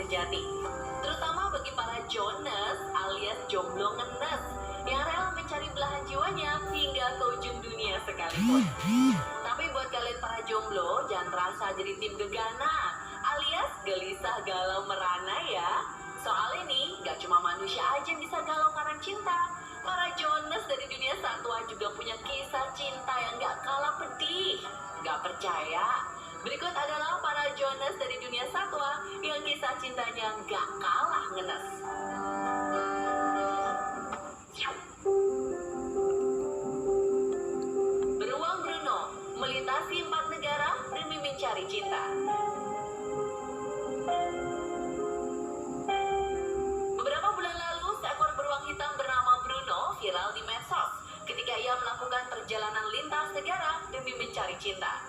sejati. Terutama bagi para Jones alias jomblo ngenes yang rela mencari belahan jiwanya hingga ke ujung dunia sekalipun. Tapi buat kalian para jomblo, jangan merasa jadi tim gegana alias gelisah galau merana ya. Soal ini, gak cuma manusia aja yang bisa galau karena cinta. Para Jones dari dunia satwa juga punya kisah cinta yang gak kalah pedih. Gak percaya? Berikut adalah para Jones dari dunia satwa yang kisah cintanya gak kalah ngenes. Beruang Bruno melintasi 4 negara demi mencari cinta. Beberapa bulan lalu, seekor beruang hitam bernama Bruno viral di medsos ketika ia melakukan perjalanan lintas negara demi mencari cinta.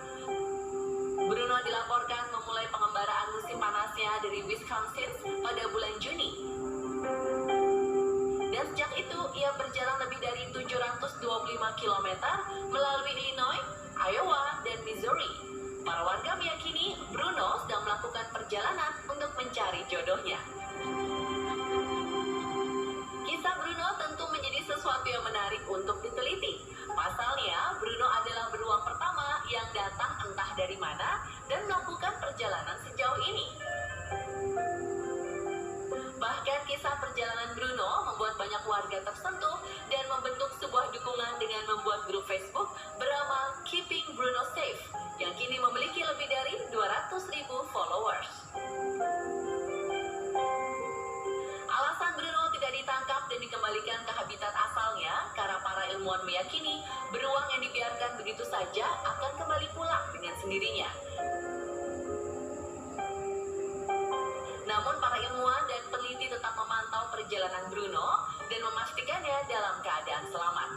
Bruno dilaporkan memulai pengembaraan musim panasnya dari Wisconsin pada bulan Juni. Dan sejak itu, ia berjalan lebih dari 725 km melalui Illinois, Iowa, dan Missouri. Para warga meyakini Bruno sedang melakukan perjalanan untuk mencari jodohnya. Kisah Bruno tentu menjadi sesuatu yang menarik untuk diteliti. Pasalnya, Bruno adalah beruang pertama yang datang entah dari mana dan melakukan perjalanan sejauh ini. Bahkan kisah perjalanan Bruno membuat banyak warga tersentuh dan membentuk sebuah dukungan dengan membuat grup Facebook bernama Keeping Bruno Safe yang kini memiliki lebih dari 200.000 followers. Alasan Bruno tidak ditangkap dan dikembalikan ke habitat asalnya karena para ilmuwan meyakini beruang yang dibiarkan begitu saja akan kembali pulang dengan sendirinya. Namun para ilmuwan dan peneliti tetap memantau perjalanan Bruno dan memastikannya dalam keadaan selamat.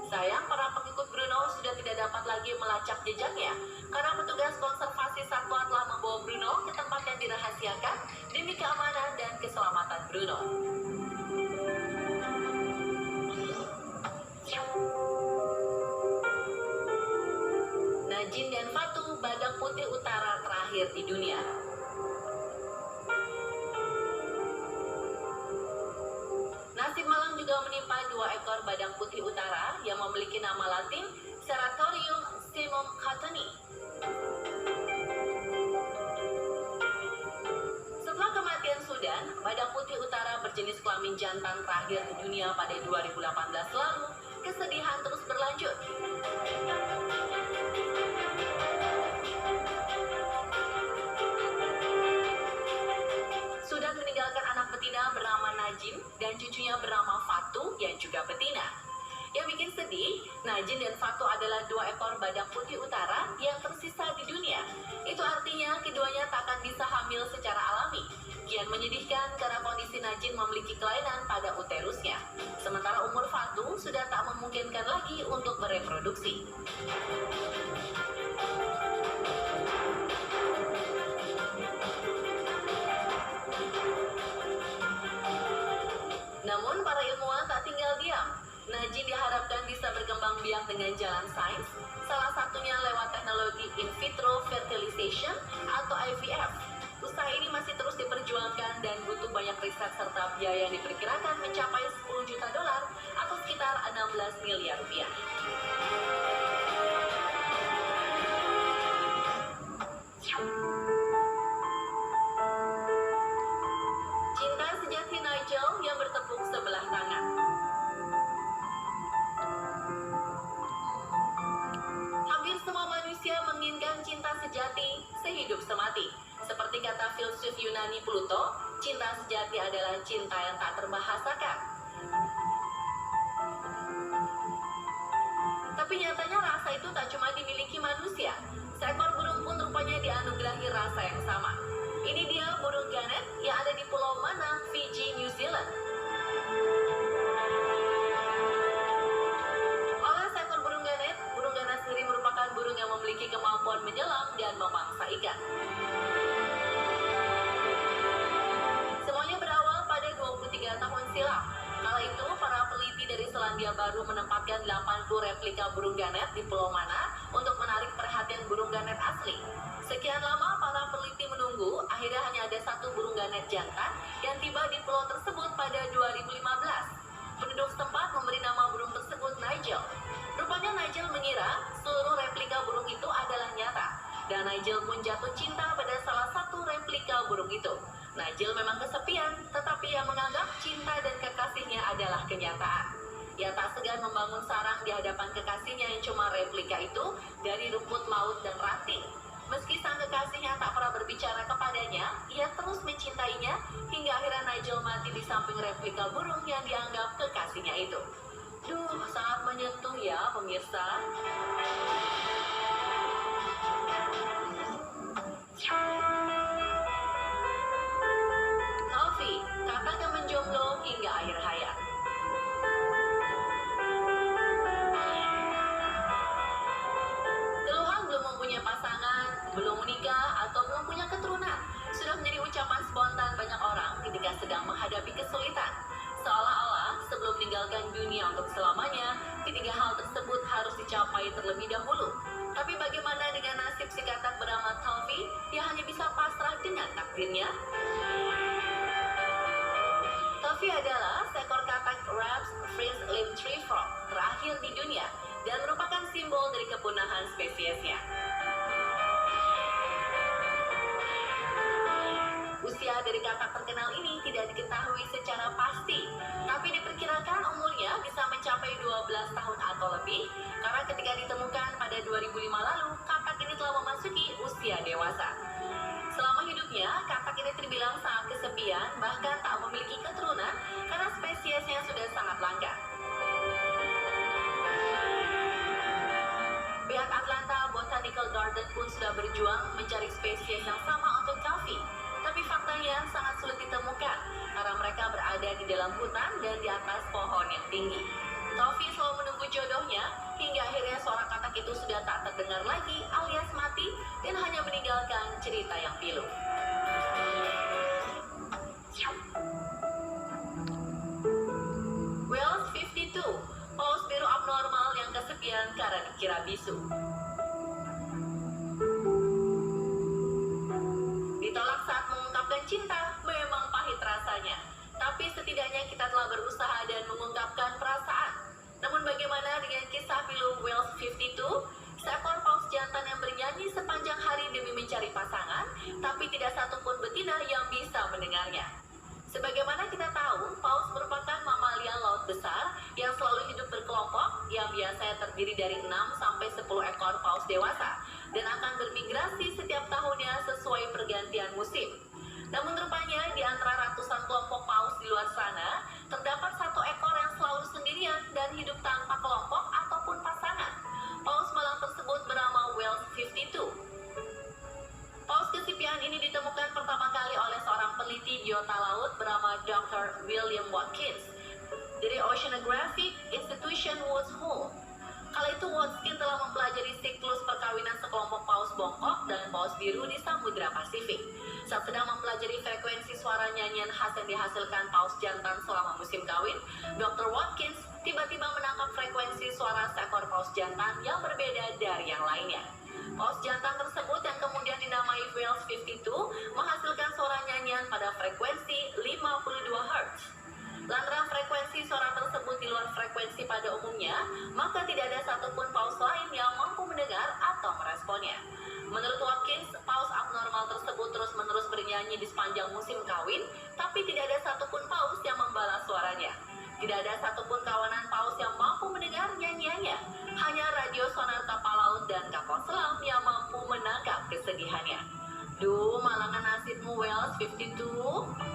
Sayang, para pengikut Bruno sudah tidak dapat lagi melacak jejaknya karena petugas konservasi satwa telah membawa Bruno ke tempat yang dirahasiakan demi keamanan dan keselamatan Bruno. Najin dan Fatu, badak putih utara terakhir di dunia. Nasib malang juga menimpa 2 ekor badak putih utara yang memiliki nama latin Ceratorium simum cottoni. Setelah kematian Sudan, badak putih utara berjenis kelamin jantan terakhir di dunia pada 2018 lalu, kesedihan terus berlanjut. Sudan meninggalkan anak betina bernama Najin dan cucunya bernama Fatu yang juga betina. Yang bikin sedih, Najin dan Fatu adalah 2 ekor badak putih utara yang tersisa di dunia. Itu artinya keduanya tak akan bisa hamil secara alami. Kian menyedihkan karena kondisi Najin memiliki kelainan pada uterusnya. Sementara umur Fatu sudah tak memungkinkan lagi untuk bereproduksi. Namun para ilmuwan tak tinggal diam. Najin diharapkan bisa berkembang biak dengan jalan sains, salah satunya lewat teknologi in vitro fertilization atau IVF. Usaha ini masih terus diperjuangkan dan butuh banyak riset serta biaya yang diperkirakan mencapai 10 juta dolar atau sekitar 16 miliar rupiah. Cinta sejati Nigel yang bertepuk sebelah tangan. Hampir semua manusia menginginkan cinta sejati sehidup semati. Seperti kata filsuf Yunani Pluto, cinta sejati adalah cinta yang tak terbahasakan. Tapi nyatanya rasa itu tak cuma dimiliki manusia. Seekor burung pun rupanya dianugerahi rasa yang sama. Ini dia burung ganet yang ada di Pulau Mana, Fiji, New Zealand. Oleh seekor burung ganet sendiri merupakan burung yang memiliki kemampuan menyelam dan memangsa ikan. Semuanya berawal pada 23 tahun silam. Kala itu, para peneliti dari Selandia Baru menempatkan 80 replika burung ganet di Pulau Mana untuk menarik perhatian burung ganet asli. Sekian lama para planet jantan yang tiba di pulau tersebut pada 2015. Penduduk setempat memberi nama burung tersebut Nigel. Rupanya Nigel mengira seluruh replika burung itu adalah nyata, dan Nigel pun jatuh cinta pada salah satu replika burung itu. Nigel memang kesepian, tetapi ia menganggap cinta dan kekasihnya adalah kenyataan. Ia tak segan membangun sarang di hadapan kekasihnya yang cuma replika itu dari rumput laut dan ranting. Meski sang kekasihnya tak pernah berbicara kepadanya, ia terus mencintainya hingga akhirnya Nigel mati di samping replika burung yang dianggap kekasihnya itu. Duh, sangat menyentuh ya pemirsa. Coffee, kata yang menjomblo hingga akhir hayat. Keluhan belum mempunyai pasangan, belum menikah, atau belum punya keturunan sudah menjadi ucapan spontan banyak orang ketika sedang menghadapi kesulitan. Seolah-olah sebelum meninggalkan dunia untuk selamanya, ketiga hal tersebut harus dicapai terlebih dahulu. Tapi bagaimana dengan nasib si katak bernama Toffee yang hanya bisa pasrah dengan takdirnya? Toffee adalah seekor katak Raps Fringe Lip Tree Frog terakhir di dunia dan merupakan simbol dari kepunahan spesiesnya. Usia dari katak terkenal ini tidak diketahui secara pasti, tapi diperkirakan umurnya bisa mencapai 12 tahun atau lebih, karena ketika ditemukan pada 2005 lalu, katak ini telah memasuki usia dewasa. Selama hidupnya, katak ini terbilang sangat kesepian, bahkan tak memiliki keturunan karena spesiesnya sudah sangat langka. Pihak Atlanta Botanical Garden pun sudah berjuang mencari spesies yang sama untuk Toffee. Tapi faktanya sangat sulit ditemukan karena mereka berada di dalam hutan dan di atas pohon yang tinggi. Toffee selalu menunggu jodohnya hingga akhirnya seorang katak itu sudah tak terdengar lagi alias mati dan hanya meninggalkan cerita yang pilu. Wales 52, paus biru abnormal yang kesepian karena dikira bisu. Ditolak saat mengungkapkan cinta memang pahit rasanya, tapi setidaknya kita telah berusaha dan mengungkapkan perasaan. Namun bagaimana dengan kisah pilu Wales 52? Seekor paus jantan yang bernyanyi sepanjang hari demi mencari pasangan, tapi tidak satupun betina yang bisa mendengarnya. Sebagaimana kita tahu, paus merupakan mamalia laut besar yang selalu hidup berkelompok yang biasanya terdiri dari 6 sampai 10 ekor paus dewasa dan akan bermigrasi setiap tahunnya sesuai pergantian musim. Namun rupanya di antara ratusan kelompok paus di luar sana, terdapat satu ekor yang selalu sendirian dan hidup tanpa kelompok ataupun pasangan. Paus malang tersebut bernama Wales 52. Paus kesepian ini ditemukan pertama kali oleh seorang peneliti biota laut bernama Dr. William Watkins dari Oceanographic Institution Woods Hole. Kala itu Watkins telah mempelajari siklus perkawinan sekelompok paus bongkok dan paus biru di Samudra Pasifik. Saat sedang mempelajari frekuensi suara nyanyian khas yang dihasilkan paus jantan selama musim kawin, Dr. Watkins tiba-tiba menangkap frekuensi suara seekor paus jantan yang berbeda dari yang lainnya. Paus jantan tersebut yang kemudian dinamai Wales 52 menghasilkan suara nyanyian pada frekuensi 52 Hz. Lantaran frekuensi suara tersebut di luar frekuensi pada umumnya, maka tidak ada satupun paus lain yang mampu mendengar atau meresponnya. Menurut Watkins, paus abnormal tersebut terus-menerus bernyanyi di sepanjang musim kawin, tapi tidak ada satupun paus yang membalas suaranya. Tidak ada satupun kawanan paus yang mampu mendengar nyanyiannya. Hanya radio sonar kapal laut dan kapal selam yang mampu menangkap kesedihannya. Duh, malangan nasibmu Wales 52.